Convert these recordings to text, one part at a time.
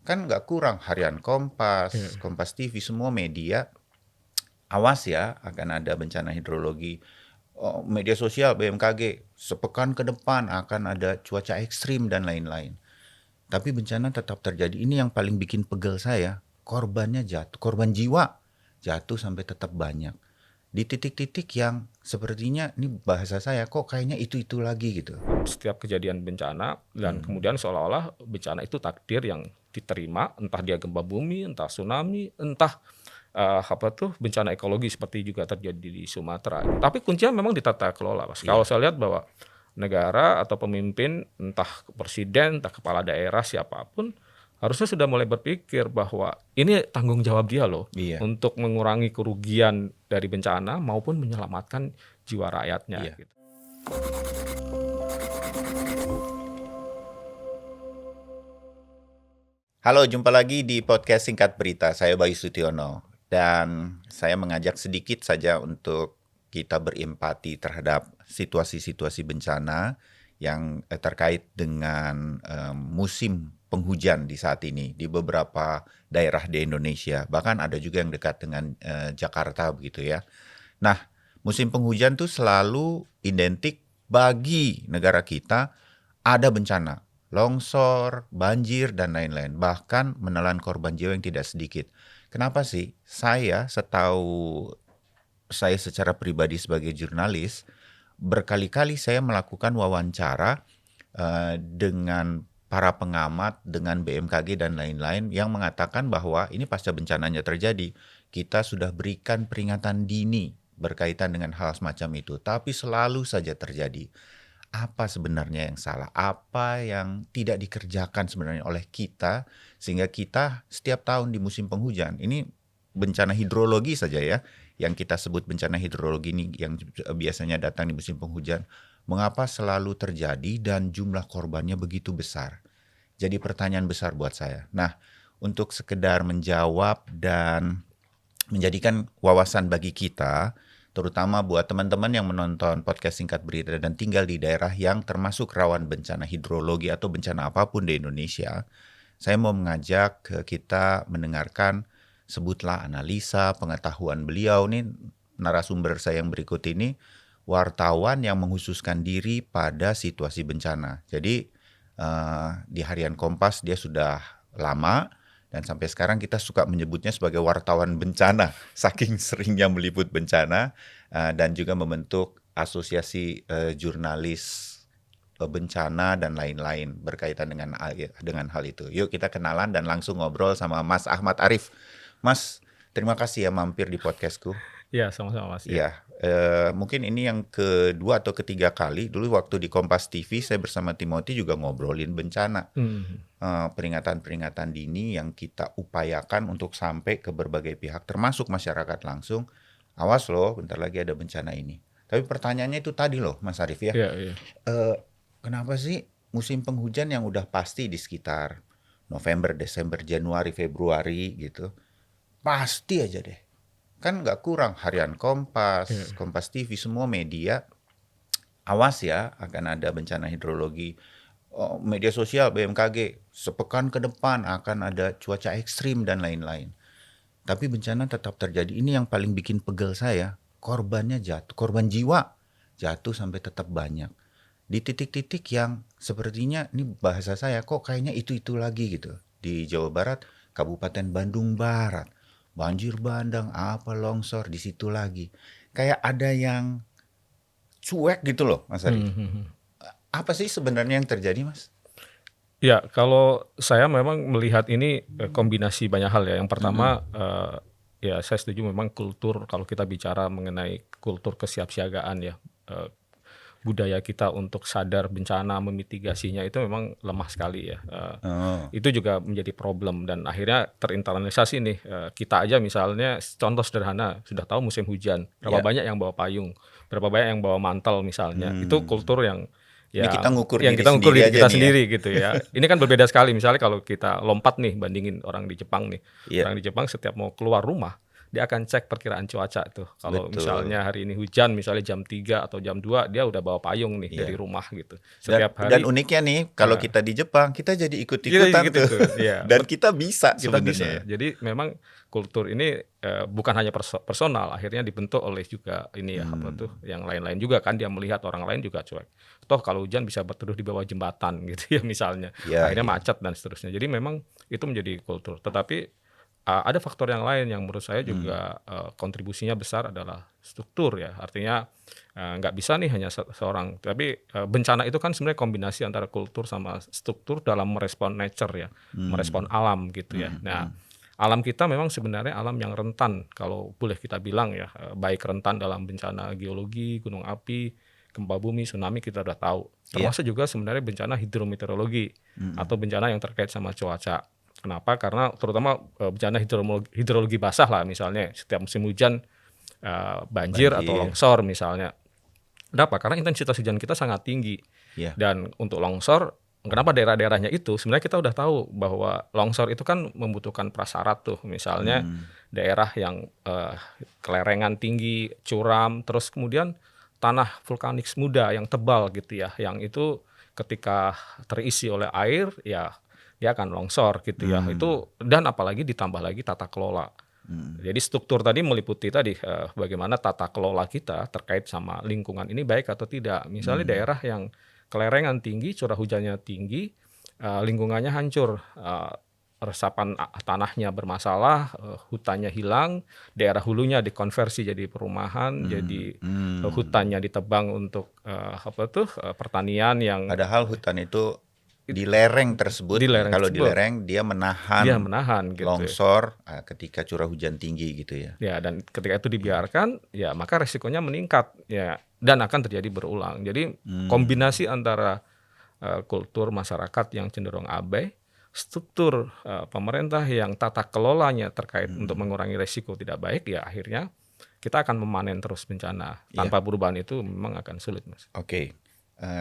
Kan nggak kurang harian Kompas, Iya. Kompas TV, semua media. Awas ya, akan ada bencana hidrologi. Media sosial BMKG, sepekan ke depan akan ada cuaca ekstrim dan lain-lain. Tapi bencana tetap terjadi. Ini yang paling bikin pegel saya. Korbannya jatuh, korban jiwa jatuh sampai tetap banyak. Di titik-titik yang sepertinya, ini bahasa saya, kok kayaknya itu-itu lagi gitu. Setiap kejadian bencana dan kemudian seolah-olah bencana itu takdir yang diterima, entah dia gempa bumi, entah tsunami, entah bencana ekologi seperti juga terjadi di Sumatera. Tapi kuncinya memang di tata kelola, Mas. Kalau Iya, saya lihat bahwa negara atau pemimpin, entah presiden, entah kepala daerah, siapapun, harusnya sudah mulai berpikir bahwa ini tanggung jawab dia loh iya, untuk mengurangi kerugian dari bencana maupun menyelamatkan jiwa rakyatnya. iya. Gitu. Halo, jumpa lagi di podcast Singkat Berita. Saya Bayu Sutiono. Dan saya mengajak sedikit saja untuk kita berempati terhadap situasi-situasi bencana yang terkait dengan musim penghujan di saat ini di beberapa daerah di Indonesia. Bahkan ada juga yang dekat dengan Jakarta begitu ya. Nah, musim penghujan tuh selalu identik bagi negara kita ada bencana, longsor, banjir, dan lain-lain. Bahkan menelan korban jiwa yang tidak sedikit. Kenapa sih? Setahu saya secara pribadi sebagai jurnalis, berkali-kali saya melakukan wawancara dengan para pengamat, dengan BMKG dan lain-lain yang mengatakan bahwa ini pasca bencananya terjadi, kita sudah berikan peringatan dini berkaitan dengan hal semacam itu, tapi selalu saja terjadi. Apa sebenarnya yang salah? Apa yang tidak dikerjakan sebenarnya oleh kita sehingga kita setiap tahun di musim penghujan, ini bencana hidrologi saja ya, yang kita sebut bencana hidrologi ini yang biasanya datang di musim penghujan, mengapa selalu terjadi dan jumlah korbannya begitu besar? Jadi pertanyaan besar buat saya. Nah, untuk sekedar menjawab dan menjadikan wawasan bagi kita, terutama buat teman-teman yang menonton podcast Singkat Berita dan tinggal di daerah yang termasuk rawan bencana hidrologi atau bencana apapun di Indonesia, saya mau mengajak kita mendengarkan, sebutlah analisa, pengetahuan beliau. Nih narasumber saya yang berikut ini, wartawan yang menghususkan diri pada situasi bencana. Jadi di harian Kompas dia sudah lama, dan sampai sekarang kita suka menyebutnya sebagai wartawan bencana, saking seringnya meliput bencana, dan juga membentuk asosiasi jurnalis bencana dan lain-lain berkaitan dengan hal itu. Yuk kita kenalan dan langsung ngobrol sama Mas Ahmad Arif. Mas, terima kasih ya mampir di podcastku. Ya, sama-sama Mas. Ya. Iya, mungkin ini yang kedua atau ketiga kali. Dulu waktu di Kompas TV saya bersama Timothy juga ngobrolin bencana. Peringatan-peringatan dini yang kita upayakan untuk sampai ke berbagai pihak, termasuk masyarakat langsung. Awas loh, bentar lagi ada bencana ini. Tapi pertanyaannya itu tadi loh, Mas Arif ya. Iya, iya. Kenapa sih musim penghujan yang udah pasti di sekitar November, Desember, Januari, Februari gitu, pasti aja deh. Kan nggak kurang harian Kompas, Iya. Kompas TV, semua media. Awas ya, akan ada bencana hidrologi. Media sosial BMKG, sepekan ke depan akan ada cuaca ekstrim dan lain-lain. Tapi bencana tetap terjadi. Ini yang paling bikin pegel saya. Korbannya jatuh, korban jiwa jatuh sampai tetap banyak. Di titik-titik yang sepertinya, ini bahasa saya, kok kayaknya itu-itu lagi gitu. Di Jawa Barat, Kabupaten Bandung Barat, banjir bandang, apa longsor, di situ lagi. Kayak ada yang cuek gitu loh, Mas Arif. Apa sih sebenarnya yang terjadi, Mas? Ya, kalau saya memang melihat ini kombinasi banyak hal ya. Yang pertama, ya saya setuju memang kultur, kalau kita bicara mengenai kultur kesiapsiagaan ya, budaya kita untuk sadar bencana, memitigasinya itu memang lemah sekali ya. Oh, Itu juga menjadi problem dan akhirnya terinternalisasi nih. Kita aja misalnya, contoh sederhana, sudah tahu musim hujan, berapa ya. banyak yang bawa payung, berapa banyak yang bawa mantel misalnya. Itu kultur yang Ini kita ngukur yang diri kita ukur sendiri diri aja kita nih ya. sendiri gitu ya. Ini kan berbeda sekali. Misalnya kalau kita lompat nih bandingin orang di Jepang nih. Iya. Orang di Jepang setiap mau keluar rumah, dia akan cek perkiraan cuaca tuh. Kalau Betul. misalnya hari ini hujan, misalnya jam 3 atau jam 2 dia udah bawa payung nih dari Iya. rumah gitu. Dan Setiap dan hari uniknya nih, kalau eh, kita di Jepang, kita jadi kita ikut-ikutan gitu tuh. tuh, ya. Dan kita bisa Kita bisa. sebenarnya ya. Jadi memang kultur ini bukan hanya personal, akhirnya dibentuk oleh juga ini ya apa tuh, yang lain-lain juga kan dia melihat orang lain juga cuek. Toh kalau hujan bisa berteduh di bawah jembatan gitu ya misalnya. Iya, Akhirnya iya. macet dan seterusnya. Jadi memang itu menjadi kultur. Tetapi ada faktor yang lain yang menurut saya juga kontribusinya besar adalah struktur ya. Artinya nggak bisa nih hanya seorang. Tapi bencana itu kan sebenarnya kombinasi antara kultur sama struktur dalam merespon nature ya, merespon alam gitu ya. Nah, alam kita memang sebenarnya alam yang rentan kalau boleh kita bilang ya, baik rentan dalam bencana geologi, gunung api, gempa bumi, tsunami kita udah tahu. Iya. Termasuk juga sebenarnya bencana hidrometeorologi atau bencana yang terkait sama cuaca. Kenapa? Karena terutama bencana hidrologi basah lah misalnya setiap musim hujan banjir atau Banjir. longsor misalnya. Kenapa? Karena intensitas hujan kita sangat tinggi. Iya. Dan untuk longsor, kenapa daerah-daerahnya itu? Sebenarnya kita udah tahu bahwa longsor itu kan membutuhkan prasyarat tuh. Misalnya daerah yang kelerengan tinggi, curam, terus kemudian tanah vulkanik muda yang tebal gitu ya. Yang itu ketika terisi oleh air ya dia akan longsor gitu ya. Itu dan apalagi ditambah lagi tata kelola. Jadi struktur tadi meliputi tadi bagaimana tata kelola kita terkait sama lingkungan ini baik atau tidak. Misalnya daerah yang kelerengan tinggi, curah hujannya tinggi, lingkungannya hancur, resapan tanahnya bermasalah, hutannya hilang, daerah hulunya dikonversi jadi perumahan, jadi hutannya ditebang untuk pertanian yang Padahal hutan itu di lereng tersebut. Di lereng Kalau di tersebut. lereng dia menahan dia menahan gitu. longsor ketika curah hujan tinggi gitu ya. Ya, dan ketika itu dibiarkan, ya maka resikonya meningkat ya dan akan terjadi berulang. Jadi kombinasi antara kultur masyarakat yang cenderung abai, struktur pemerintah yang tata kelolanya terkait untuk mengurangi resiko tidak baik, ya akhirnya kita akan memanen terus bencana. Tanpa perubahan itu memang akan sulit, Mas. Oke.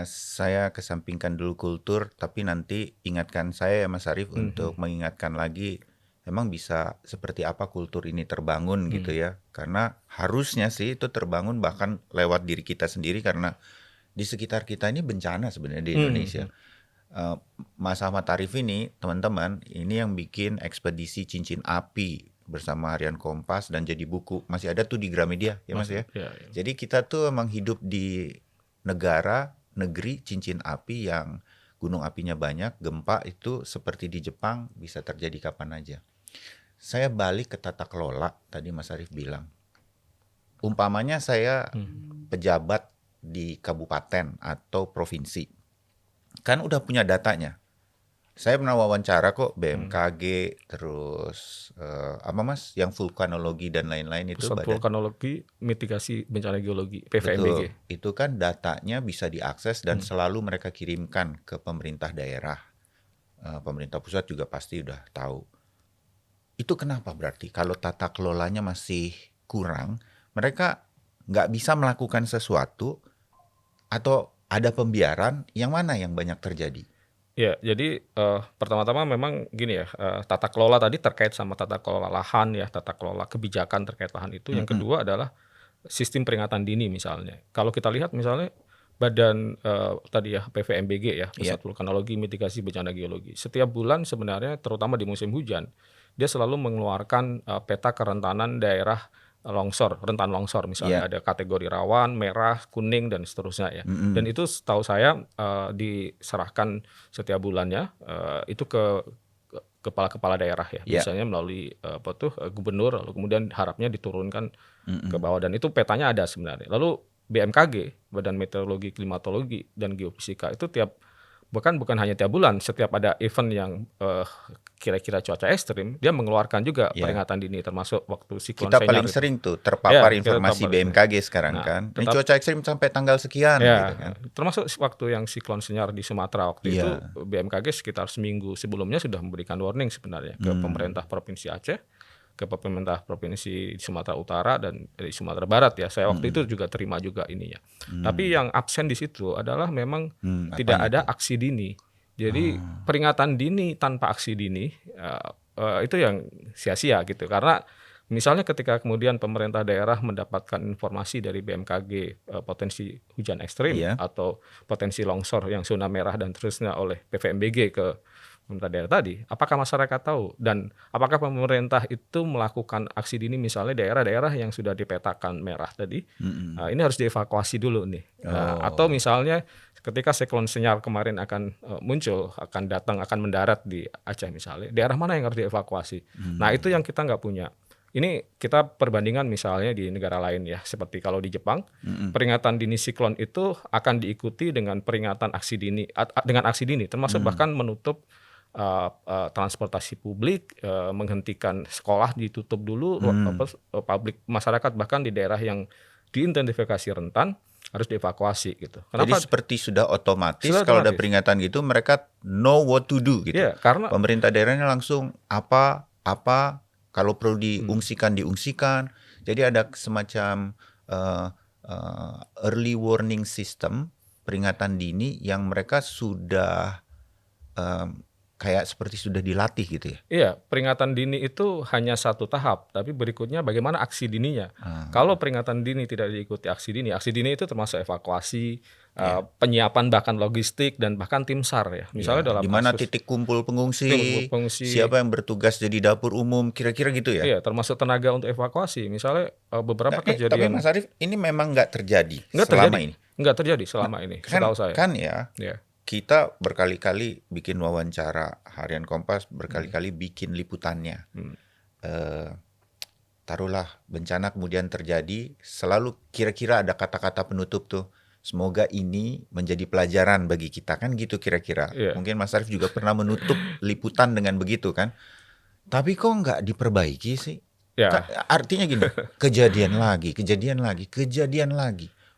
Saya kesampingkan dulu kultur, tapi nanti ingatkan saya ya Mas Arief untuk mengingatkan lagi memang bisa seperti apa kultur ini terbangun gitu ya. Karena harusnya sih itu terbangun bahkan lewat diri kita sendiri karena di sekitar kita ini bencana sebenarnya di Indonesia. Mas Ahmad Arief ini teman-teman ini yang bikin ekspedisi cincin api bersama Harian Kompas dan jadi buku. Masih ada tuh di Gramedia ya Mas ya. Ya. Jadi kita tuh emang hidup di negeri cincin api yang gunung apinya banyak, gempa itu seperti di Jepang bisa terjadi kapan aja. Saya balik ke tata kelola, tadi Mas Arief bilang. Umpamanya saya pejabat di kabupaten atau provinsi. Kan udah punya datanya. Saya pernah wawancara kok BMKG, terus apa Mas, yang vulkanologi dan lain-lain itu. Pusat Vulkanologi Mitigasi Bencana Geologi (PVMBG). Betul. Itu kan datanya bisa diakses dan selalu mereka kirimkan ke pemerintah daerah. Pemerintah pusat juga pasti udah tahu. Itu kenapa berarti kalau tata kelolanya masih kurang, mereka nggak bisa melakukan sesuatu atau ada pembiaran, yang mana yang banyak terjadi? Ya, jadi pertama-tama memang gini ya, tata kelola tadi terkait sama tata kelola lahan ya, tata kelola kebijakan terkait lahan itu. Yang kedua adalah sistem peringatan dini misalnya. Kalau kita lihat misalnya badan tadi ya PVMBG ya, Pusat Vulkanologi Mitigasi Bencana Geologi. Setiap bulan sebenarnya terutama di musim hujan, dia selalu mengeluarkan peta kerentanan daerah longsor, rentan longsor misalnya ada kategori rawan, merah, kuning dan seterusnya ya. Dan itu setahu saya diserahkan setiap bulannya itu ke kepala-kepala daerah ya, biasanya melalui gubernur, lalu kemudian harapnya diturunkan ke bawah dan itu petanya ada sebenarnya. Lalu BMKG, Badan Meteorologi, Klimatologi dan Geofisika itu bukan hanya tiap bulan, setiap ada event yang kira-kira cuaca ekstrim, dia mengeluarkan juga peringatan dini termasuk waktu siklon Kita Senyar paling itu. sering tuh terpapar Ya, kita informasi terpapar BMKG sekarang kan. Ini cuaca ekstrim sampai tanggal sekian gitu kan. Termasuk waktu yang siklon Senyar di Sumatera waktu itu BMKG sekitar seminggu sebelumnya sudah memberikan warning sebenarnya ke pemerintah Provinsi Aceh, ke pemerintah Provinsi Sumatera Utara dan di Sumatera Barat ya. Saya waktu itu juga terima juga ininya. Tapi yang absen di situ adalah memang tidak ada aksi dini. Jadi peringatan dini tanpa aksi dini itu yang sia-sia gitu. Karena Misalnya ketika kemudian pemerintah daerah mendapatkan informasi dari BMKG potensi hujan ekstrim Iya. atau potensi longsor yang zona merah dan terusnya oleh PVMBG ke pemerintah daerah tadi, apakah masyarakat tahu dan apakah pemerintah itu melakukan aksi dini misalnya daerah-daerah yang sudah dipetakan merah tadi, Mm-mm. ini harus dievakuasi dulu nih. Atau Oh. misalnya ketika siklon Senyar kemarin akan muncul, akan datang, akan mendarat di Aceh misalnya, daerah mana yang harus dievakuasi? Nah itu yang kita nggak punya. Ini kita perbandingan misalnya di negara lain ya, seperti kalau di Jepang, Mm-mm. peringatan dini siklon itu akan diikuti dengan peringatan aksi dini, dengan aksi dini, termasuk bahkan menutup transportasi publik, menghentikan sekolah ditutup dulu, publik masyarakat bahkan di daerah yang diidentifikasi rentan harus dievakuasi gitu. Jadi Kenapa? seperti sudah otomatis Sudah kalau ada otomatis. peringatan gitu mereka know what to do gitu. Ya, karena Pemerintah daerahnya langsung apa kalau perlu diungsikan. Jadi ada semacam uh, early warning system, peringatan dini yang mereka sudah kayak seperti sudah dilatih gitu ya. iya, peringatan dini itu hanya satu tahap, tapi berikutnya bagaimana aksi dininya. Ah, Kalau peringatan dini tidak diikuti aksi dini itu termasuk evakuasi, Iya. penyiapan bahkan logistik dan bahkan tim SAR ya. Misalnya Ya, dalam di mana kasus titik kumpul pengungsi, pengungsi, siapa yang bertugas jadi dapur umum, kira-kira gitu ya. iya, termasuk tenaga untuk evakuasi. Misalnya beberapa Tapi kejadian Mas Arief, ini memang nggak terjadi nggak selama terjadi, ini. nggak terjadi selama ini, setahu saya. Kan ya, Ya, kita berkali-kali bikin wawancara, Harian Kompas berkali-kali bikin liputannya. Eh, taruhlah bencana kemudian terjadi, selalu kira-kira ada kata-kata penutup tuh. Semoga ini menjadi pelajaran bagi kita, kan gitu kira-kira. Iya. Mungkin Mas Arief juga pernah menutup liputan dengan begitu kan. Tapi kok nggak diperbaiki sih? ya, Artinya gini, kejadian lagi.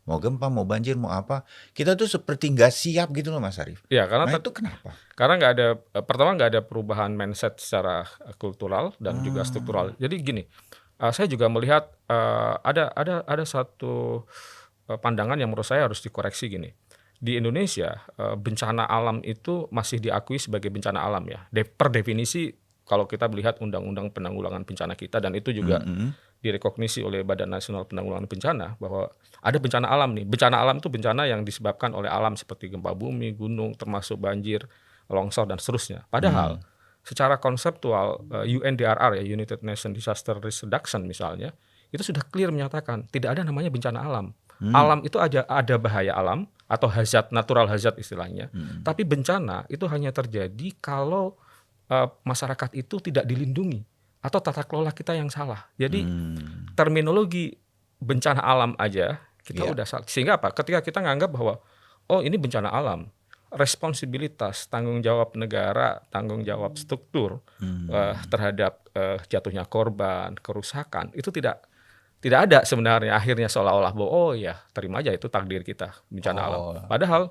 Mau gempa, mau banjir, mau apa. Kita tuh seperti nggak siap gitu loh Mas Arief. ya, karena Nah itu kenapa? karena nggak ada pertama nggak ada perubahan mindset secara kultural dan juga struktural. Jadi gini, saya juga melihat ada satu pandangan yang menurut saya harus dikoreksi gini. Di Indonesia bencana alam itu masih diakui sebagai bencana alam ya. Per definisi kalau kita melihat undang-undang penanggulangan bencana kita dan itu juga direkognisi oleh Badan Nasional Penanggulangan Bencana bahwa ada bencana alam nih. Bencana alam itu bencana yang disebabkan oleh alam seperti gempa bumi, gunung, termasuk banjir, longsor dan seterusnya. Padahal secara konseptual UNDRR ya, United Nations Disaster Risk Reduction misalnya, itu sudah clear menyatakan tidak ada namanya bencana alam. Alam itu ada bahaya alam atau hazard, natural hazard istilahnya. Tapi bencana itu hanya terjadi kalau masyarakat itu tidak dilindungi atau tata kelola kita yang salah. Jadi terminologi bencana alam aja kita udah salah. Sehingga apa? Ketika kita nganggap bahwa oh ini bencana alam, responsibilitas, tanggung jawab negara, tanggung jawab struktur terhadap jatuhnya korban, kerusakan itu tidak ada sebenarnya. Akhirnya seolah-olah bahwa oh ya terima aja itu takdir kita bencana alam. Padahal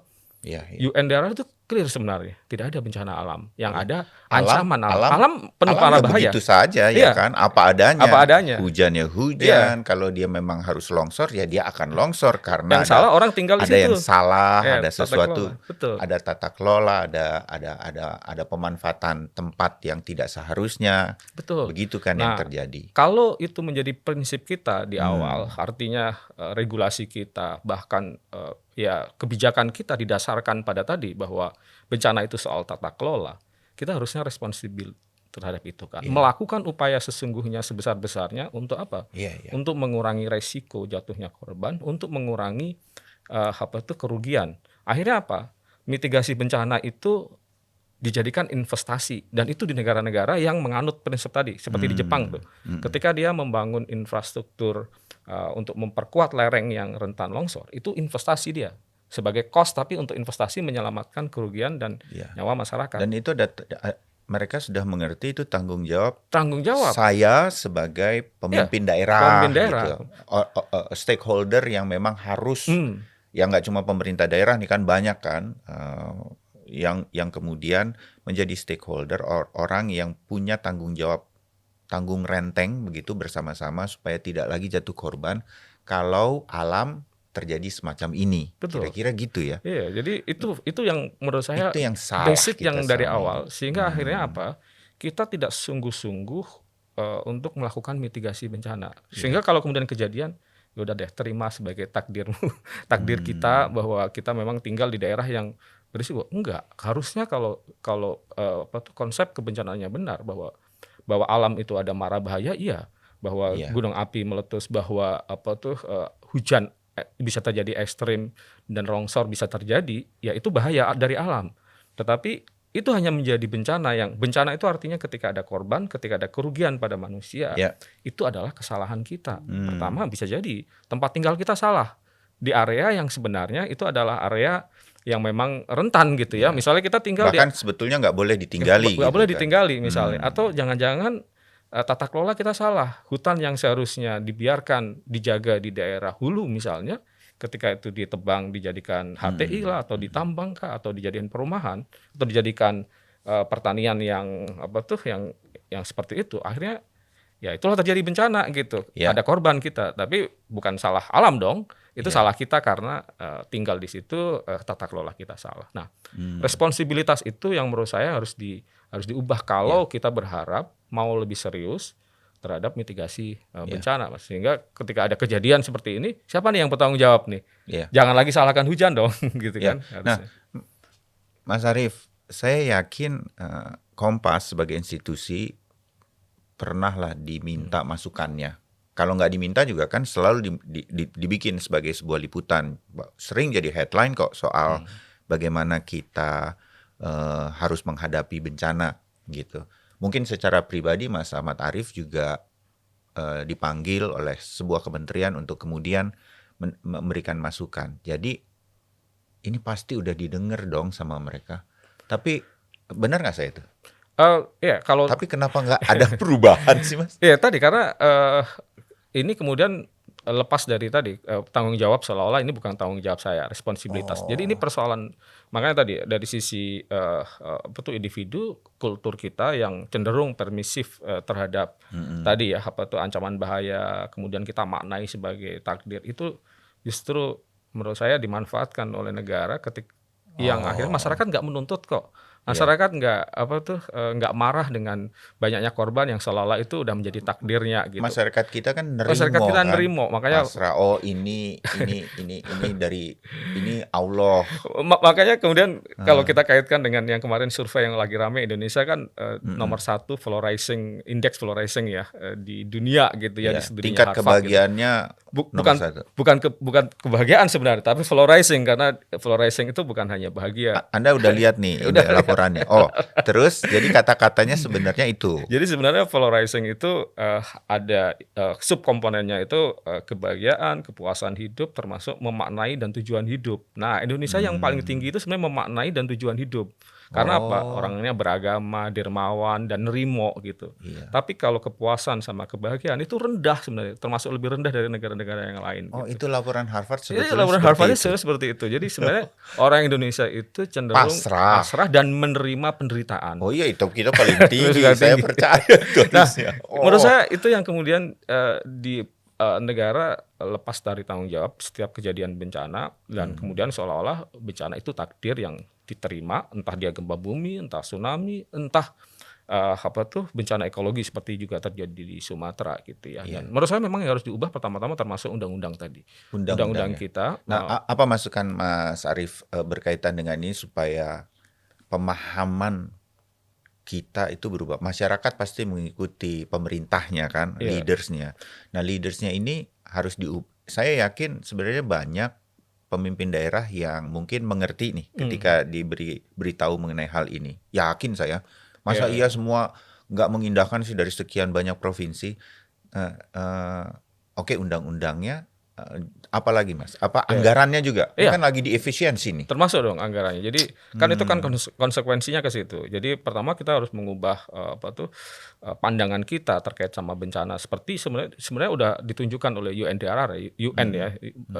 UNDRR itu clear sebenarnya tidak ada bencana alam. Yang ada ancaman alam penuh parah bahaya. Begitu saja ya kan, apa adanya. Hujan ya hujan. Kalau dia memang harus longsor ya dia akan longsor karena yang salah orang tinggal di situ. Ada yang salah, ada sesuatu, betul. Ada tata kelola, ada pemanfaatan tempat yang tidak seharusnya. Betul. Begitu kan yang terjadi. Kalau itu menjadi prinsip kita di awal, artinya regulasi kita bahkan ya kebijakan kita didasarkan pada tadi bahwa bencana itu soal tata kelola, kita harusnya responsibel terhadap itu kan. Melakukan upaya sesungguhnya sebesar-besarnya untuk apa? Untuk mengurangi resiko jatuhnya korban, untuk mengurangi kerugian. Akhirnya apa? Mitigasi bencana itu dijadikan investasi dan itu di negara-negara yang menganut prinsip tadi seperti di Jepang tuh. Ketika dia membangun infrastruktur untuk memperkuat lereng yang rentan longsor, itu investasi dia sebagai cost tapi untuk investasi menyelamatkan kerugian dan nyawa masyarakat. Dan itu mereka sudah mengerti itu tanggung jawab saya sebagai pemimpin daerah. Gitu. Stakeholder yang memang harus yang nggak cuma pemerintah daerah nih kan banyak kan yang kemudian menjadi stakeholder orang yang punya tanggung renteng begitu bersama-sama supaya tidak lagi jatuh korban kalau alam terjadi semacam ini. Betul. Kira-kira gitu ya. Iya, jadi itu yang menurut saya itu yang salah basic yang dari sama awal sehingga akhirnya apa? Kita tidak sungguh-sungguh untuk melakukan mitigasi bencana. Sehingga kalau kemudian kejadian, ya udah deh terima sebagai takdirmu, takdir kita bahwa kita memang tinggal di daerah yang berisiko. Enggak, harusnya kalau kalau konsep kebencanaannya benar bahwa alam itu ada mara bahaya, iya. Bahwa Iya. gunung api meletus, bahwa hujan bisa terjadi ekstrim dan longsor bisa terjadi, ya itu bahaya dari alam. Tetapi itu hanya menjadi bencana itu artinya ketika ada korban, ketika ada kerugian pada manusia, Ya. itu adalah kesalahan kita. Pertama bisa jadi tempat tinggal kita salah di area yang sebenarnya itu adalah area yang memang rentan gitu ya. Misalnya kita tinggal di Bahkan sebetulnya nggak boleh ditinggali nggak gitu boleh kan. ditinggali misalnya, atau jangan-jangan tata kelola kita salah. Hutan yang seharusnya dibiarkan dijaga di daerah hulu misalnya, ketika itu ditebang dijadikan HTI lah, atau ditambang kah, atau dijadikan perumahan, atau dijadikan pertanian yang yang seperti itu, akhirnya ya itulah terjadi bencana gitu. Ya. Ada korban kita, tapi bukan salah alam dong. Itu Ya. salah kita karena tinggal di situ, tata kelola kita salah. Nah, responsibilitas itu yang menurut saya harus diubah kalau kita berharap mau lebih serius terhadap mitigasi bencana, Mas. Sehingga ketika ada kejadian seperti ini, siapa nih yang bertanggung jawab nih? Ya. Jangan lagi salahkan hujan dong, gitu Ya. kan? Nah, Harusnya. Mas Arief, saya yakin Kompas sebagai institusi pernahlah diminta masukannya. Kalau nggak diminta juga kan selalu dibikin sebagai sebuah liputan. Sering jadi headline kok soal bagaimana kita harus menghadapi bencana gitu. Mungkin secara pribadi Mas Ahmad Arief juga dipanggil oleh sebuah kementerian untuk kemudian memberikan masukan. Jadi ini pasti udah didengar dong sama mereka. Tapi benar nggak saya itu? Ya kalau Tapi kenapa nggak ada perubahan sih Mas? ya tadi karena ini kemudian lepas dari tadi tanggung jawab, seolah-olah ini bukan tanggung jawab saya, responsibilitas. Jadi ini persoalan, makanya tadi dari sisi individu, kultur kita yang cenderung permisif terhadap tadi ya ancaman bahaya, kemudian kita maknai sebagai takdir, itu justru menurut saya dimanfaatkan oleh negara yang akhirnya masyarakat nggak menuntut kok. Masyarakat nggak marah dengan banyaknya korban yang seolah-olah itu udah menjadi takdirnya gitu. Masyarakat kita kan Masyarakat kita nerimo, makanya pasrah. Oh ini dari ini Allah. makanya kemudian kalau kita kaitkan dengan yang kemarin survei yang lagi rame, Indonesia kan nomor 1 indeks flourishing ya di dunia gitu ya, di studinya Tingkat Harvard kebahagiaannya gitu. nomor 1. Bukan kebahagiaan sebenarnya, tapi flourishing, karena flourishing itu bukan hanya bahagia. Anda udah lihat nih ini laporannya. Oh, terus jadi kata-katanya sebenarnya itu. Jadi sebenarnya flourishing itu ada subkomponennya itu kebahagiaan, kepuasan hidup, termasuk memaknai dan tujuan hidup. Nah, Indonesia yang paling tinggi itu sebenarnya memaknai dan tujuan hidup. Karena apa? Orangnya beragama, dermawan, dan nerimo gitu. Iya. Tapi kalau kepuasan sama kebahagiaan itu rendah sebenarnya, termasuk lebih rendah dari negara-negara yang lain. Oh, gitu. itu laporan Harvard Jadi sebetulnya laporan seperti Harvard itu. seperti itu. Jadi sebenarnya orang Indonesia itu cenderung pasrah dan menerima penderitaan. Oh iya, itu kita paling tinggi. Sudah Saya tinggi. percaya. Nah, harusnya. menurut saya itu yang kemudian di negara lepas dari tanggung jawab setiap kejadian bencana, dan kemudian seolah-olah bencana itu takdir yang diterima, entah dia gempa bumi, entah tsunami, entah bencana ekologi seperti juga terjadi di Sumatera gitu ya. Dan menurut saya memang yang harus diubah pertama-tama termasuk undang-undang tadi. Undang-undang kita. Nah, apa masukan Mas Arief berkaitan dengan ini supaya pemahaman kita itu berubah? Masyarakat pasti mengikuti pemerintahnya kan, leadersnya. Nah, leadersnya ini harus saya yakin sebenarnya banyak pemimpin daerah yang mungkin mengerti nih ketika beritahu mengenai hal ini. Yakin saya. Masa iya semua nggak mengindahkan sih dari sekian banyak provinsi? Oke, undang-undangnya. Apalagi Mas? Apa anggarannya juga? Kan lagi di efisiensi nih. Termasuk dong anggarannya. Jadi kan itu kan konsekuensinya ke situ. Jadi pertama kita harus mengubah pandangan kita terkait sama bencana. Seperti sebenarnya udah ditunjukkan oleh UNDRR, UN ya,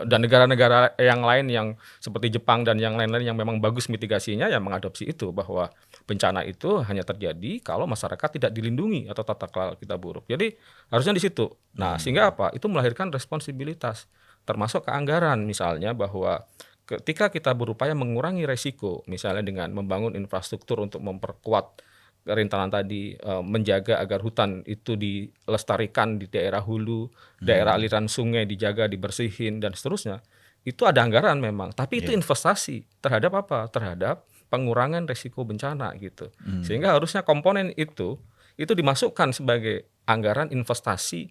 dan negara-negara yang lain yang seperti Jepang dan yang lain-lain yang memang bagus mitigasinya, yang mengadopsi itu, bahwa bencana itu hanya terjadi kalau masyarakat tidak dilindungi atau tata kelola kita buruk. Jadi harusnya di situ. Nah, sehingga apa? Itu melahirkan responsibilitas, termasuk ke anggaran misalnya, bahwa ketika kita berupaya mengurangi resiko, misalnya dengan membangun infrastruktur untuk memperkuat kerentanan tadi, menjaga agar hutan itu dilestarikan di daerah hulu, daerah aliran sungai dijaga, dibersihin dan seterusnya. Itu ada anggaran memang, tapi itu Iya. investasi terhadap apa? Terhadap pengurangan resiko bencana gitu. Hmm. Sehingga harusnya komponen itu dimasukkan sebagai anggaran investasi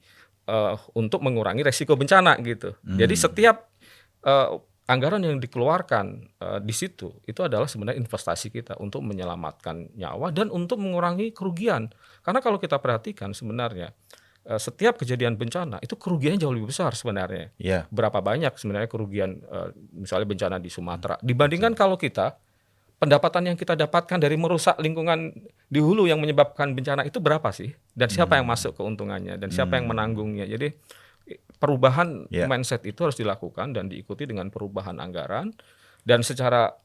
untuk mengurangi resiko bencana gitu. Jadi setiap anggaran yang dikeluarkan di situ itu adalah sebenarnya investasi kita untuk menyelamatkan nyawa dan untuk mengurangi kerugian. Karena kalau kita perhatikan sebenarnya setiap kejadian bencana itu kerugiannya jauh lebih besar sebenarnya. Iya. Berapa banyak sebenarnya kerugian misalnya bencana di Sumatera dibandingkan kalau kita pendapatan yang kita dapatkan dari merusak lingkungan di hulu yang menyebabkan bencana itu berapa sih? Dan siapa yang masuk keuntungannya dan siapa yang menanggungnya? Jadi perubahan Ya. mindset itu harus dilakukan dan diikuti dengan perubahan anggaran dan secara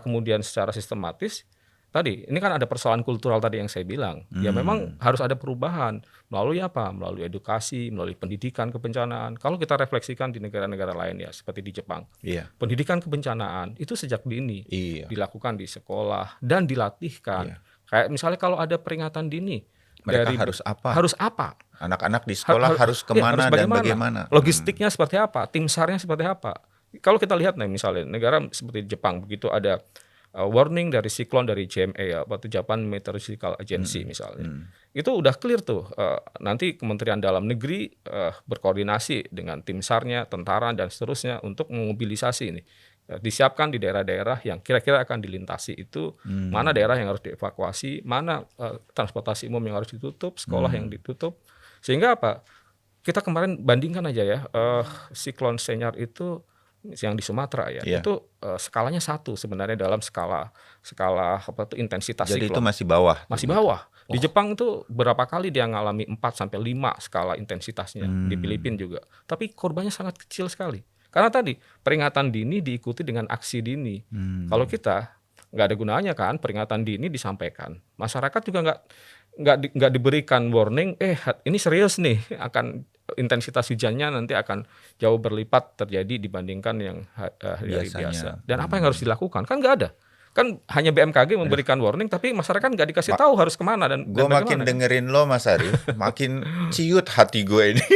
kemudian secara sistematis. Tadi ini kan ada persoalan kultural tadi yang saya bilang. Ya memang harus ada perubahan melalui apa? Melalui edukasi, melalui pendidikan kebencanaan. Kalau kita refleksikan di negara-negara lain ya seperti di Jepang. Iya. Pendidikan kebencanaan itu sejak dini Iya. dilakukan di sekolah dan dilatihkan. Iya. Kayak misalnya kalau ada peringatan dini Mereka harus apa? Harus apa? Anak-anak di sekolah harus kemana dan bagaimana? Logistiknya seperti apa? Tim SAR-nya seperti apa? Kalau kita lihat nih misalnya negara seperti Jepang begitu ada warning dari siklon dari JMA ya, waktu Japan Meteorological Agency misalnya. Itu udah clear tuh. Nanti Kementerian Dalam Negeri berkoordinasi dengan tim SAR-nya, tentara dan seterusnya untuk memobilisasi ini. Disiapkan di daerah-daerah yang kira-kira akan dilintasi itu, mana daerah yang harus dievakuasi, mana transportasi umum yang harus ditutup, sekolah yang ditutup. Sehingga apa? Kita kemarin bandingkan aja ya, siklon Senyar itu yang di Sumatera ya, Iya. itu skalanya 1 sebenarnya dalam skala apa tuh intensitas Jadi itu siklon. masih bawah. Masih bawah. Di Jepang itu berapa kali dia ngalami 4 sampai 5 skala intensitasnya, di Filipina juga. Tapi korbannya sangat kecil sekali. Karena tadi peringatan dini diikuti dengan aksi dini. Kalau kita nggak ada gunanya kan peringatan dini disampaikan. Masyarakat juga nggak diberikan warning, ini serius nih akan intensitas hujannya nanti akan jauh berlipat terjadi dibandingkan yang hari Biasanya. biasa. Dan apa yang harus dilakukan? Kan nggak ada. Kan hanya BMKG memberikan warning, tapi masyarakat nggak dikasih tahu harus kemana dan Gue makin bagaimana. dengerin lo Mas Arif, makin ciut hati gue ini.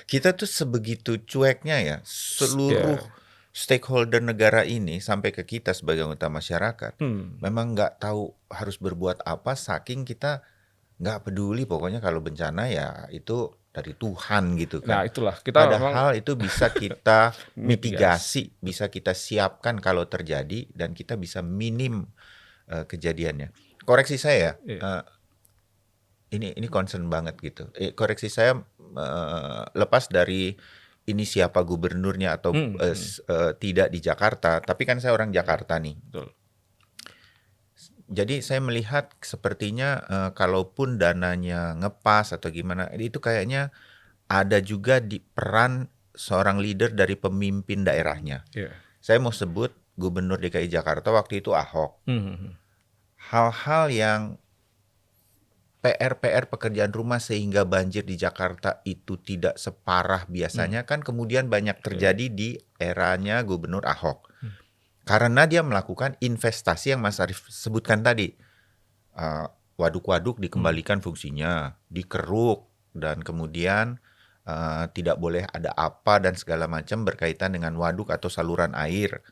Kita tuh sebegitu cueknya ya, seluruh stakeholder negara ini sampai ke kita sebagai anggota masyarakat. Memang nggak tahu harus berbuat apa, saking kita nggak peduli. Pokoknya kalau bencana ya itu dari Tuhan gitu Nah kan. itulah kita memang Padahal itu bisa kita mitigasi, bisa kita siapkan kalau terjadi dan kita bisa minim kejadiannya. Koreksi saya, ini concern banget gitu. Koreksi saya lepas dari ini siapa gubernurnya atau tidak di Jakarta, tapi kan saya orang Jakarta nih. betul. Jadi saya melihat sepertinya kalaupun dananya ngepas atau gimana, itu kayaknya ada juga di peran seorang leader dari pemimpin daerahnya. Iya. Saya mau sebut Gubernur DKI Jakarta waktu itu Ahok. Hal-hal yang PR pekerjaan rumah sehingga banjir di Jakarta itu tidak separah biasanya kan kemudian banyak terjadi di eranya Gubernur Ahok. Karena dia melakukan investasi yang Mas Arief sebutkan tadi. Waduk-waduk dikembalikan fungsinya, dikeruk, dan kemudian tidak boleh ada apa dan segala macam berkaitan dengan waduk atau saluran air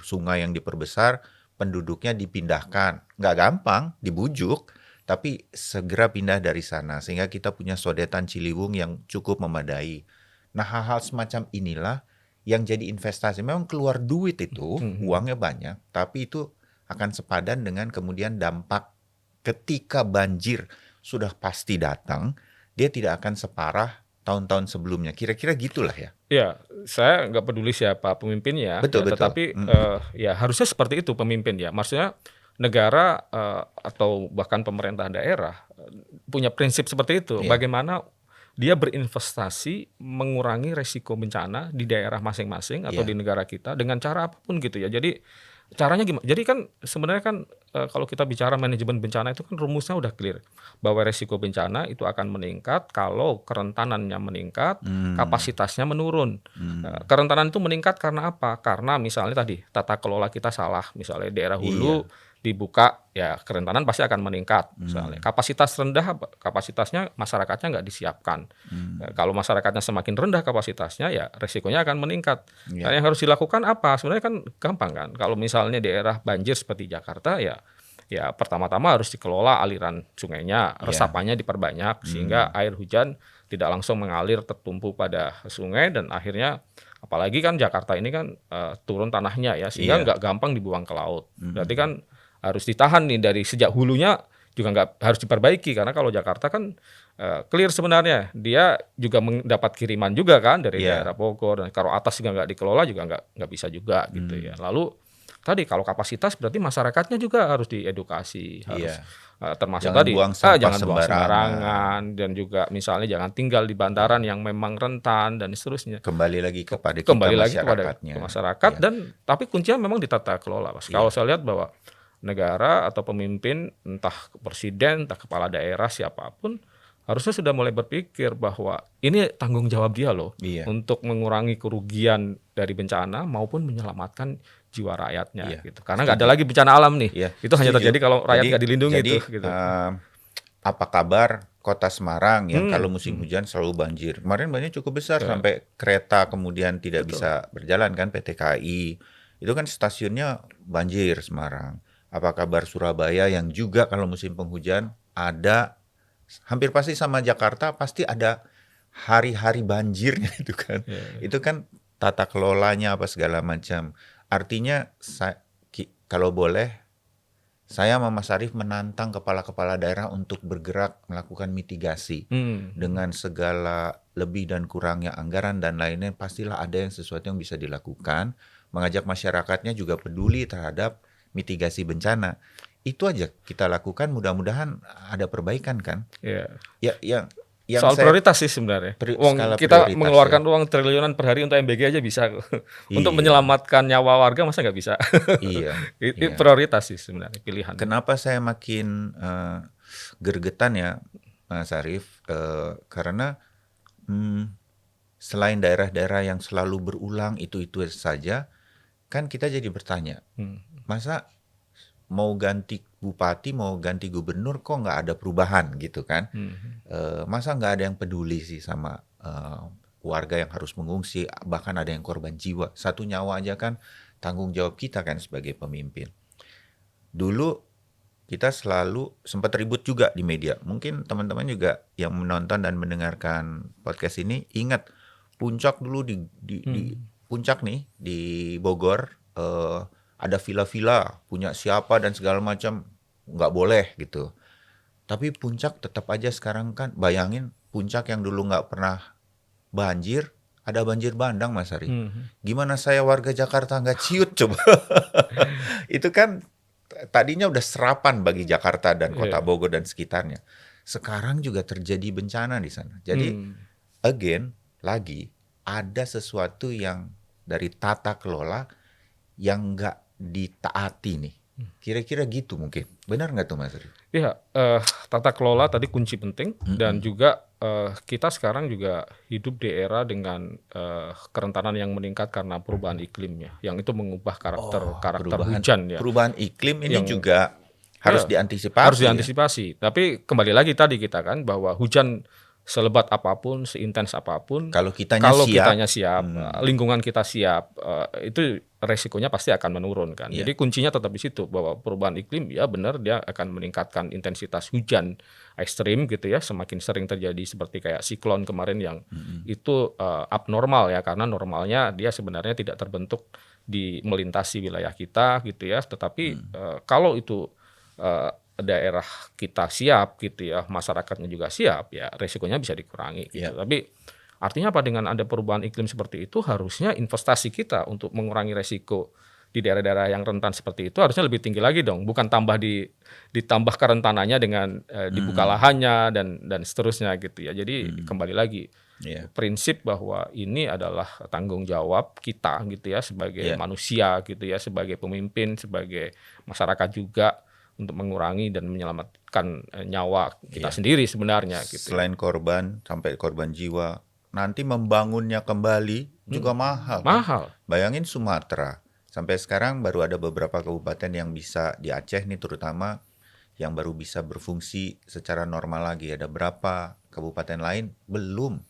sungai yang diperbesar, penduduknya dipindahkan. Nggak gampang, dibujuk, tapi segera pindah dari sana sehingga kita punya sodetan Ciliwung yang cukup memadai. Nah, hal-hal semacam inilah yang jadi investasi. Memang keluar duit itu, uangnya banyak, tapi itu akan sepadan dengan kemudian dampak ketika banjir sudah pasti datang, dia tidak akan separah tahun-tahun sebelumnya. Kira-kira gitulah ya. Ya, saya nggak peduli siapa pemimpinnya, Betul. tetapi ya harusnya seperti itu pemimpin ya. Maksudnya negara atau bahkan pemerintah daerah punya prinsip seperti itu. Iya. Bagaimana dia berinvestasi mengurangi resiko bencana di daerah masing-masing atau di negara kita dengan cara apapun gitu ya. Jadi caranya gimana? Jadi kan sebenarnya kan kalau kita bicara manajemen bencana itu kan rumusnya udah clear bahwa resiko bencana itu akan meningkat kalau kerentanannya meningkat, kapasitasnya menurun. Kerentanan itu meningkat karena apa? Karena misalnya tadi tata kelola kita salah, misalnya daerah hulu dibuka, ya kerentanan pasti akan meningkat. Misalnya kapasitas rendah, kapasitasnya masyarakatnya nggak disiapkan. Kalau masyarakatnya semakin rendah kapasitasnya, ya resikonya akan meningkat. Nah, Iya. yang harus dilakukan apa? Sebenarnya kan gampang kan. Kalau misalnya daerah banjir seperti Jakarta, ya pertama-tama harus dikelola aliran sungainya, Iya. resapannya diperbanyak sehingga air hujan tidak langsung mengalir tertumpu pada sungai, dan akhirnya apalagi kan Jakarta ini kan turun tanahnya ya, sehingga Iya. nggak gampang dibuang ke laut. Berarti kan harus ditahan nih dari sejak hulunya, juga nggak harus diperbaiki, karena kalau Jakarta kan clear sebenarnya, dia juga mendapat kiriman juga kan dari Iya. daerah Bogor, dan kalau atas juga nggak dikelola juga nggak bisa juga gitu ya. Lalu tadi kalau kapasitas berarti masyarakatnya juga harus diedukasi, harus Iya. termasuk Jangan tadi buang sampah jangan buang sembarangan. sembarangan, dan juga misalnya jangan tinggal di bantaran yang memang rentan dan seterusnya. Kembali lagi kepada kita Kembali lagi kepada masyarakatnya. masyarakat, Iya. dan tapi kuncinya memang di tata kelola, Mas. Kalau Iya. saya lihat bahwa negara atau pemimpin, entah presiden, entah kepala daerah, siapapun harusnya sudah mulai berpikir bahwa ini tanggung jawab dia loh, Iya. untuk mengurangi kerugian dari bencana maupun menyelamatkan jiwa rakyatnya Iya. gitu. Karena nggak ada lagi bencana alam nih. Iya. Itu hanya Setuju. terjadi kalau rakyat nggak dilindungi Jadi tuh gitu. apa kabar Kota Semarang yang kalau Hmm, musim hujan selalu banjir? Kemarin banjir cukup besar Ya, sampai kereta kemudian tidak betul. bisa berjalan kan, PT KAI. Itu kan stasiunnya banjir Semarang. Apa kabar Surabaya yang juga kalau musim penghujan ada, hampir pasti sama Jakarta, pasti ada hari-hari banjirnya itu kan. Ya, Itu kan tata kelolanya apa segala macam. Artinya kalau boleh saya sama Mas Arief menantang kepala-kepala daerah untuk bergerak melakukan mitigasi. Dengan segala lebih dan kurangnya anggaran dan lainnya, pastilah ada yang sesuatu yang bisa dilakukan. Mengajak masyarakatnya juga peduli terhadap mitigasi bencana. Itu aja kita lakukan, mudah-mudahan ada perbaikan kan. ya. Ya, yang Soal saya prioritas sih sebenarnya. skala Kita prioritas mengeluarkan ya. uang triliunan per hari untuk MBG aja bisa. Untuk Iya, menyelamatkan nyawa warga masa nggak bisa? iya, Itu iya. prioritas sih sebenarnya, pilihan. Kenapa saya makin gergetan ya, Mas Arief? Karena selain daerah-daerah yang selalu berulang itu saja, kan kita jadi bertanya, masa mau ganti bupati, mau ganti gubernur kok nggak ada perubahan gitu kan? Masa nggak ada yang peduli sih sama warga yang harus mengungsi, bahkan ada yang korban jiwa. Satu nyawa aja kan tanggung jawab kita kan sebagai pemimpin. Dulu kita selalu sempat ribut juga di media. Mungkin teman-teman juga yang menonton dan mendengarkan podcast ini ingat Puncak dulu di Puncak nih di Bogor, ada villa-villa punya siapa dan segala macam, nggak boleh gitu. Tapi Puncak tetap aja sekarang kan, bayangin Puncak yang dulu nggak pernah banjir, ada banjir bandang Mas Ari. Gimana saya warga Jakarta nggak ciut coba? Itu kan tadinya udah serapan bagi Jakarta dan Kota Bogor dan sekitarnya. Sekarang juga terjadi bencana di sana. Jadi again, lagi ada sesuatu yang dari tata kelola yang nggak ditaati nih. Kira-kira gitu mungkin. Benar nggak tuh Mas Ari? Iya, tata kelola tadi kunci penting, dan juga kita sekarang juga hidup di era dengan kerentanan yang meningkat karena perubahan iklimnya, yang itu mengubah karakter hujan ya. Perubahan iklim ini Yang juga harus diantisipasi. Harus diantisipasi. Tapi kembali lagi tadi kita kan bahwa hujan selebat apapun, seintens apapun, kalau kitanya siap, lingkungan kita siap, itu resikonya pasti akan menurun kan. Jadi kuncinya tetap di situ, bahwa perubahan iklim ya benar dia akan meningkatkan intensitas hujan ekstrim gitu ya, semakin sering terjadi seperti kayak siklon kemarin yang itu abnormal ya, karena normalnya dia sebenarnya tidak terbentuk di melintasi wilayah kita gitu ya. Tetapi kalau itu daerah kita siap gitu ya, masyarakatnya juga siap, ya resikonya bisa dikurangi gitu. Tapi artinya apa, dengan ada perubahan iklim seperti itu, harusnya investasi kita untuk mengurangi resiko di daerah-daerah yang rentan seperti itu harusnya lebih tinggi lagi dong, bukan ditambah kerentanannya dengan dibuka lahannya dan seterusnya gitu ya. Jadi kembali lagi prinsip bahwa ini adalah tanggung jawab kita gitu ya, sebagai manusia gitu ya, sebagai pemimpin, sebagai masyarakat juga, untuk mengurangi dan menyelamatkan nyawa kita sendiri sebenarnya gitu. Selain korban, sampai korban jiwa, nanti membangunnya kembali juga mahal. Mahal. Bayangin Sumatera, Sampai sekarang baru ada beberapa kabupaten yang bisa di Aceh nih terutama yang baru bisa berfungsi secara normal lagi. Ada berapa kabupaten lain belum.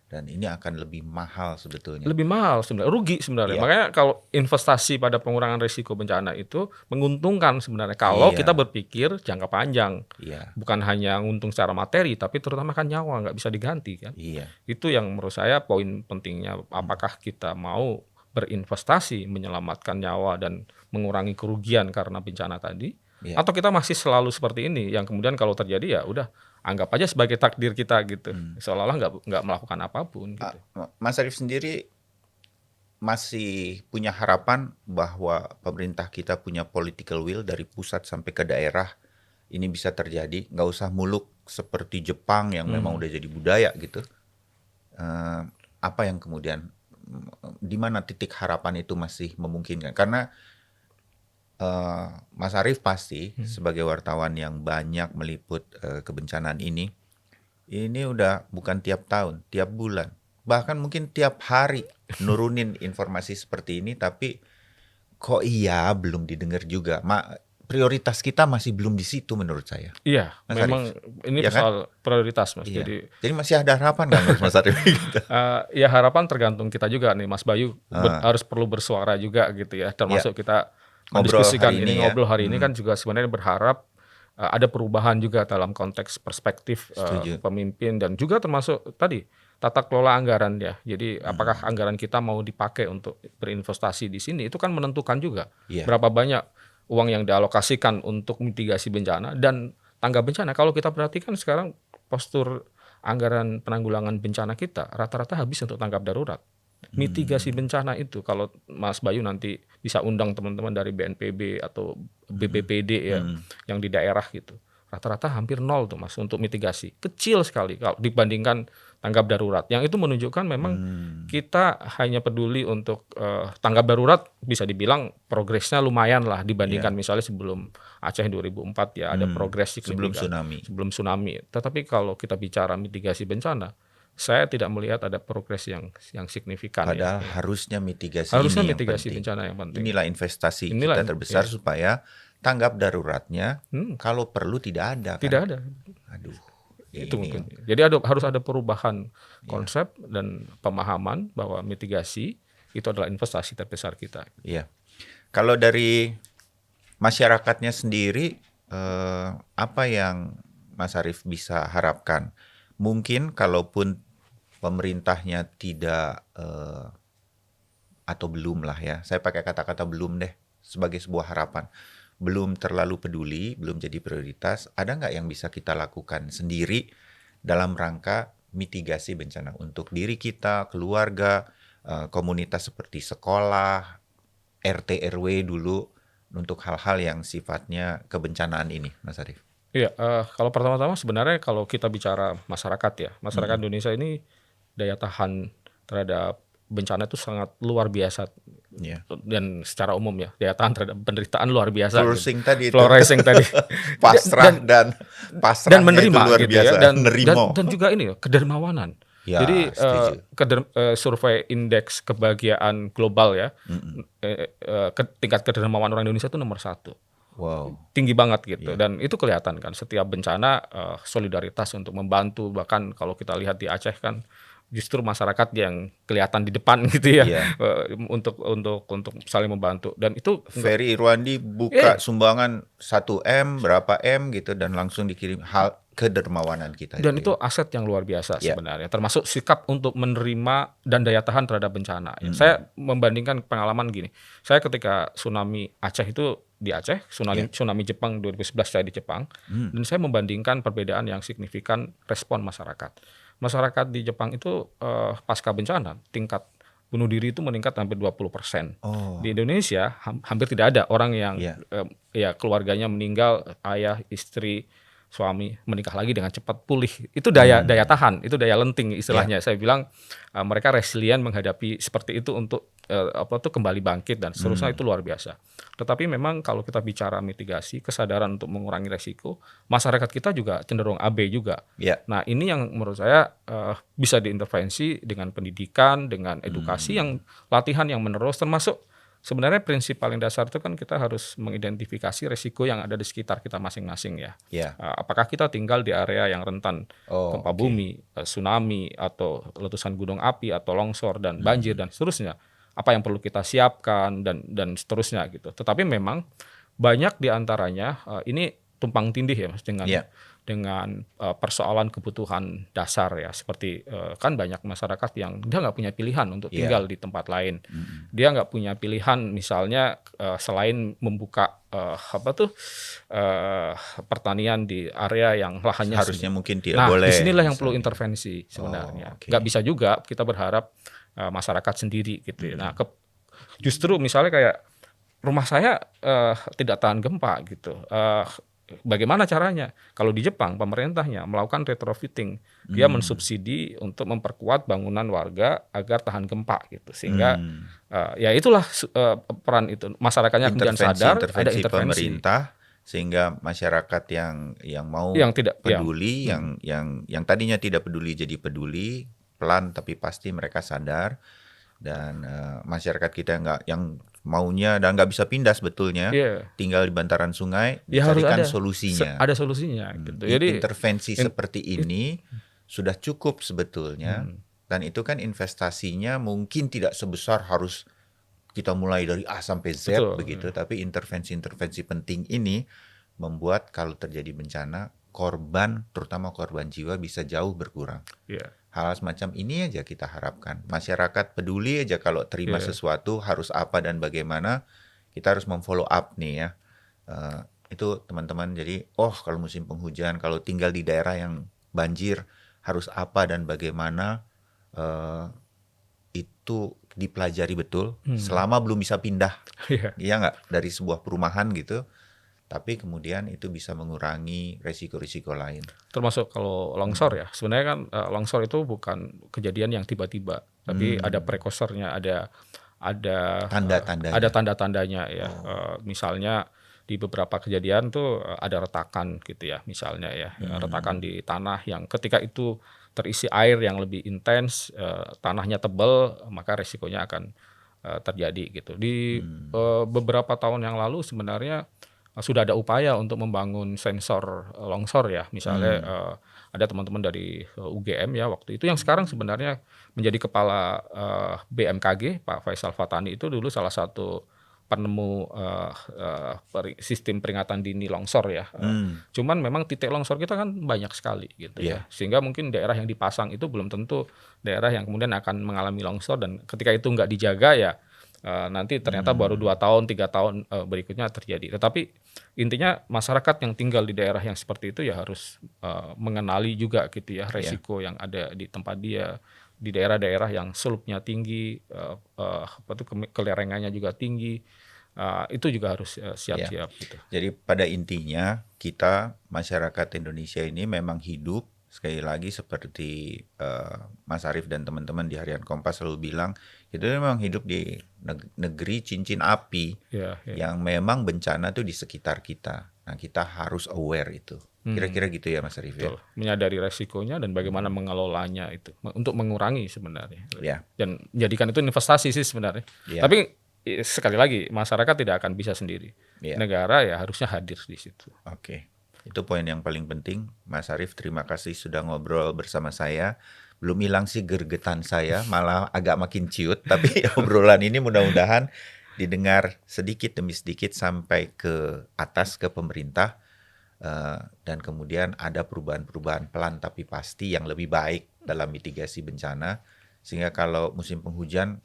Dan ini akan lebih mahal sebetulnya. Lebih mahal sebenarnya, rugi sebenarnya. Iya, Makanya kalau investasi pada pengurangan risiko bencana itu menguntungkan sebenarnya kalau kita iya, berpikir jangka panjang. iya, Bukan hanya untung secara materi, tapi terutama kan nyawa nggak bisa diganti kan. iya, Itu yang menurut saya poin pentingnya. Apakah kita mau berinvestasi menyelamatkan nyawa dan mengurangi kerugian karena bencana tadi, iya. atau kita masih selalu seperti ini yang kemudian kalau terjadi ya udah anggap aja sebagai takdir kita gitu, seolah-olah nggak melakukan apapun gitu. Mas Arif sendiri masih punya harapan bahwa pemerintah kita punya political will dari pusat sampai ke daerah ini bisa terjadi, nggak usah muluk seperti Jepang yang memang udah jadi budaya gitu. Eh, Apa yang kemudian di mana titik harapan itu masih memungkinkan? Karena Mas Arif pasti sebagai wartawan yang banyak meliput kebencanaan ini udah bukan tiap tahun, tiap bulan, bahkan mungkin tiap hari nurunin informasi seperti ini, tapi kok iya belum didengar juga. Prioritas kita masih belum di situ menurut saya, Iya, Mas memang Arif. ini Iya kan? soal prioritas Mas. Iya. Jadi Jadi masih ada harapan nggak menurut Mas Arif? Gitu. ya harapan tergantung kita juga nih Mas Bayu Ah, harus perlu bersuara juga gitu ya. ya, Termasuk kita ngobrol mendiskusikan hari ini ini ya. ngobrol hari ini kan juga sebenarnya berharap ada perubahan juga dalam konteks perspektif Setuju. pemimpin dan juga termasuk tadi tata kelola anggaran ya. Jadi apakah anggaran kita mau dipakai untuk berinvestasi di sini itu kan menentukan juga Iya. berapa banyak uang yang dialokasikan untuk mitigasi bencana dan tanggap bencana. Kalau kita perhatikan sekarang postur anggaran penanggulangan bencana kita rata-rata habis untuk tanggap darurat. Mitigasi bencana itu kalau Mas Bayu nanti bisa undang teman-teman dari BNPB atau BPPD ya yang di daerah gitu. Rata-rata hampir nol tuh Mas untuk mitigasi. Kecil sekali kalau dibandingkan tanggap darurat. Yang itu menunjukkan memang kita hanya peduli untuk tanggap darurat bisa dibilang progresnya lumayan lah dibandingkan misalnya sebelum Aceh 2004 ya ada progres Sebelum signifikan tsunami. sebelum tsunami. Tetapi kalau kita bicara mitigasi bencana, saya tidak melihat ada progres yang signifikan ya. Padahal harusnya mitigasi Harusnya ini yang mitigasi penting. bencana yang penting. Inilah investasi Inilah kita terbesar supaya tanggap daruratnya kalau perlu tidak ada kan. tidak ada. Aduh. Itu Ini mungkin. Jadi harus ada perubahan konsep dan pemahaman bahwa mitigasi itu adalah investasi terbesar kita. Iya. Kalau dari masyarakatnya sendiri, apa yang Mas Arief bisa harapkan? Mungkin kalaupun pemerintahnya tidak atau belum lah ya, saya pakai kata-kata belum deh sebagai sebuah harapan. Belum terlalu peduli, belum jadi prioritas. Ada nggak yang bisa kita lakukan sendiri dalam rangka mitigasi bencana untuk diri kita, keluarga, komunitas seperti sekolah, RT RW dulu untuk hal-hal yang sifatnya kebencanaan ini, Mas Arief? Iya, kalau pertama-tama sebenarnya kalau kita bicara masyarakat ya, masyarakat Indonesia ini daya tahan terhadap bencana itu sangat luar biasa Iya. dan secara umum ya daya tahan terhadap penderitaan luar biasa. Gitu. Flourishing tadi itu. Flourishing tadi. Pasrah dan pasrahnya menerima itu luar gitu biasa. ya Nerimo. dan juga ini ya, kedermawanan. Ya, Jadi setuju. survei indeks kebahagiaan global ya, tingkat kedermawanan orang Indonesia itu nomor 1. Wow. Tinggi banget gitu dan itu kelihatan kan setiap bencana solidaritas untuk membantu, bahkan kalau kita lihat di Aceh kan justru masyarakat yang kelihatan di depan gitu ya Iya. untuk saling membantu dan itu Ferry Irwandi buka sumbangan 1M, berapa M gitu dan langsung dikirim, hal kedermawanan kita. dan itu aset yang luar biasa Ya. sebenarnya, termasuk sikap untuk menerima dan daya tahan terhadap bencana. Saya membandingkan pengalaman gini, saya ketika tsunami Aceh itu di Aceh, tsunami Jepang 2011 saya di Jepang, dan saya membandingkan perbedaan yang signifikan respon masyarakat. Masyarakat di Jepang itu pasca bencana tingkat bunuh diri itu meningkat hampir 20%. Oh. Di Indonesia hampir tidak ada orang yang Iya. keluarganya meninggal, ayah, istri, suami menikah lagi dengan cepat pulih. Itu daya tahan, itu daya lenting istilahnya. Saya bilang mereka resilient menghadapi seperti itu untuk kembali bangkit dan seterusnya itu luar biasa. Tetapi memang kalau kita bicara mitigasi, kesadaran untuk mengurangi resiko, masyarakat kita juga cenderung abai juga. Ya. Nah, ini yang menurut saya bisa diintervensi dengan pendidikan, dengan edukasi yang latihan yang menerus, termasuk sebenarnya prinsip paling dasar itu kan kita harus mengidentifikasi resiko yang ada di sekitar kita masing-masing ya. Ya. Apakah kita tinggal di area yang rentan Oh, gempa oke. bumi, tsunami, atau letusan gunung api, atau longsor dan banjir dan seterusnya. Apa yang perlu kita siapkan dan seterusnya gitu. Tetapi memang banyak di antaranya ini tumpang tindih ya Mas Iya. dengan persoalan kebutuhan dasar ya, seperti kan banyak masyarakat yang dia nggak punya pilihan untuk Iya. tinggal di tempat lain. Mm-mm. Dia nggak punya pilihan misalnya selain membuka pertanian di area yang lahannya Seharusnya mungkin tidak Nah, boleh. disinilah yang perlu misalnya. intervensi sebenarnya. Oh, oke. Nggak bisa juga kita berharap masyarakat sendiri gitu ya. Nah, Mm-mm. justru misalnya kayak rumah saya tidak tahan gempa gitu. Bagaimana caranya? Kalau di Jepang pemerintahnya melakukan retrofitting, dia mensubsidi untuk memperkuat bangunan warga agar tahan gempa gitu. Sehingga Hmm. ya itulah peran itu. Masyarakatnya kemudian sadar ada Intervensi intervensi pemerintah sehingga masyarakat yang mau yang tidak peduli, yang tadinya tidak peduli jadi peduli, pelan tapi pasti mereka sadar. Dan masyarakat kita yang maunya dan nggak bisa pindah sebetulnya, Iya. tinggal di bantaran sungai, Ya harus dicarikan ada solusinya. ada solusinya gitu. Jadi Intervensi seperti ini sudah cukup sebetulnya, dan itu kan investasinya mungkin tidak sebesar harus kita mulai dari A sampai Z Betul. begitu, tapi intervensi-intervensi penting ini membuat kalau terjadi bencana, korban, terutama korban jiwa bisa jauh berkurang. Iya. Hal semacam ini aja kita harapkan. Masyarakat peduli aja kalau terima sesuatu harus apa dan bagaimana. Kita harus memfollow up nih ya. Itu teman-teman, jadi kalau musim penghujan, kalau tinggal di daerah yang banjir harus apa dan bagaimana, itu dipelajari betul selama belum bisa pindah. Iya. Iya nggak? Dari sebuah perumahan gitu. Tapi kemudian itu bisa mengurangi resiko-resiko lain. Termasuk kalau longsor ya. Sebenarnya kan longsor itu bukan kejadian yang tiba-tiba, tapi ada prekursornya, ada Tanda-tandanya. ada tanda-tandanya ya. Misalnya di beberapa kejadian tuh ada retakan gitu ya, misalnya ya, retakan di tanah yang ketika itu terisi air yang lebih intens, tanahnya tebal, maka resikonya akan terjadi gitu. Di beberapa tahun yang lalu sebenarnya sudah ada upaya untuk membangun sensor longsor ya, misalnya ada teman-teman dari UGM ya waktu itu yang sekarang sebenarnya menjadi kepala BMKG, Pak Faisal Fatani itu dulu salah satu penemu sistem peringatan dini longsor ya. Cuman memang titik longsor kita kan banyak sekali gitu ya, sehingga mungkin daerah yang dipasang itu belum tentu daerah yang kemudian akan mengalami longsor, dan ketika itu nggak dijaga ya nanti ternyata baru 2 tahun, 3 tahun berikutnya terjadi. Tetapi intinya masyarakat yang tinggal di daerah yang seperti itu ya harus mengenali juga gitu ya resiko yang ada di tempat dia, di daerah-daerah yang selupnya tinggi, kelerengannya juga tinggi, itu juga harus siap-siap gitu. Jadi pada intinya kita masyarakat Indonesia ini memang hidup, sekali lagi seperti Mas Arief dan teman-teman di Harian Kompas selalu bilang, itu memang hidup di negeri cincin api yang memang bencana tuh di sekitar kita. Nah, kita harus aware itu. Kira-kira gitu ya Mas Arief. Betul. Menyadari resikonya dan bagaimana mengelolanya itu untuk mengurangi sebenarnya. Dan menjadikan itu investasi sih sebenarnya. Tapi sekali lagi masyarakat tidak akan bisa sendiri. Negara ya harusnya hadir di situ. Oke. Itu poin yang paling penting. Mas Arief, terima kasih sudah ngobrol bersama saya. Belum hilang sih gergetan saya, malah agak makin ciut. Tapi obrolan ini mudah-mudahan didengar sedikit demi sedikit sampai ke atas, ke pemerintah. Dan kemudian ada perubahan-perubahan pelan tapi pasti yang lebih baik dalam mitigasi bencana. Sehingga kalau musim penghujan,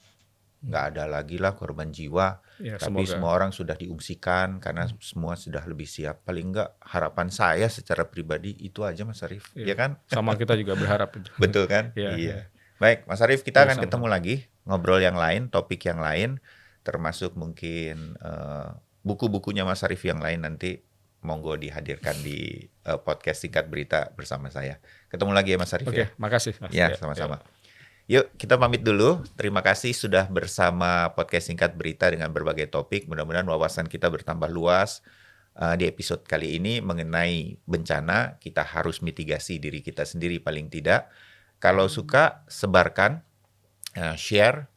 nggak ada lagi lah korban jiwa, tapi semua orang sudah diungsikan karena semua sudah lebih siap. Paling nggak harapan saya secara pribadi itu aja Mas Arief, ya kan? Sama kita juga berharap itu. Betul kan? Iya. Baik Mas Arief, kita akan ketemu lagi, ngobrol yang lain, topik yang lain, termasuk mungkin buku-bukunya Mas Arief yang lain nanti monggo dihadirkan di podcast Singkat Berita bersama saya. Ketemu lagi ya Mas Arief. Oke, makasih Mas. Ya, sama-sama. Yuk, kita pamit dulu. Terima kasih sudah bersama podcast Singkat Berita dengan berbagai topik. Mudah-mudahan wawasan kita bertambah luas. Di episode kali ini mengenai bencana, kita harus mitigasi diri kita sendiri paling tidak. Kalau suka, sebarkan, share,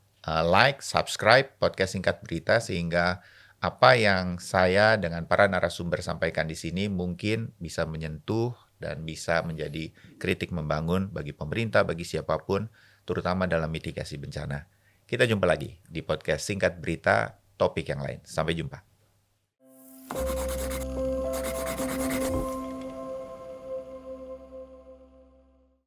like, subscribe podcast Singkat Berita sehingga apa yang saya dengan para narasumber sampaikan di sini mungkin bisa menyentuh dan bisa menjadi kritik membangun bagi pemerintah, bagi siapapun, terutama dalam mitigasi bencana. Kita jumpa lagi di podcast Singkat Berita, topik yang lain. Sampai jumpa.